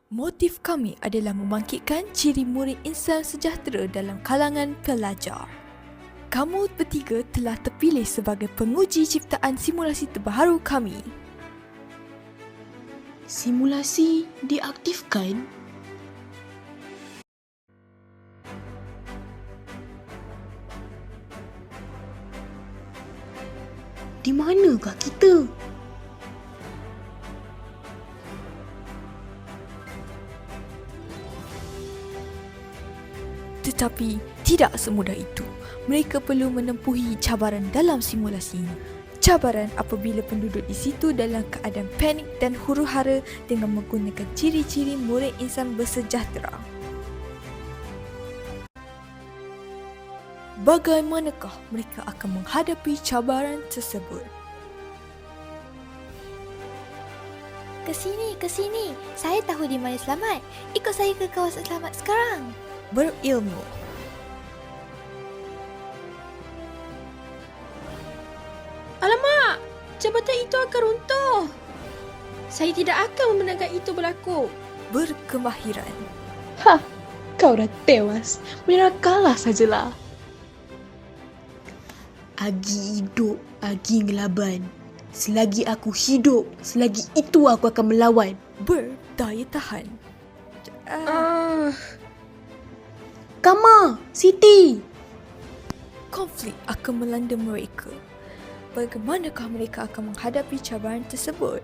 Motif kami adalah membangkitkan ciri murid insan sejahtera dalam kalangan pelajar. Kamu bertiga telah terpilih sebagai penguji ciptaan simulasi terbaru kami. Simulasi diaktifkan? Di manakah kita? Tetapi tidak semudah itu. Mereka perlu menempuhi cabaran dalam simulasi ini. Cabaran apabila penduduk di situ dalam keadaan panik dan huru-hara dengan menggunakan ciri-ciri murid insan bersejahtera. Bagaimanakah mereka akan menghadapi cabaran tersebut? Ke sini. Saya tahu di mana selamat. Ikut saya ke kawasan selamat sekarang. Berilmu. Alamak! Jabatan itu akan runtuh. Saya tidak akan membenarkan itu berlaku. Berkemahiran. Kau dah tewas. Menyerahkanlah sajalah. Agi hidup, Agi ngelaban. Selagi aku hidup, selagi itu aku akan melawan. Berdaya tahan. Kama, Siti. Konflik akan melanda mereka. Bagaimanakah mereka akan menghadapi cabaran tersebut?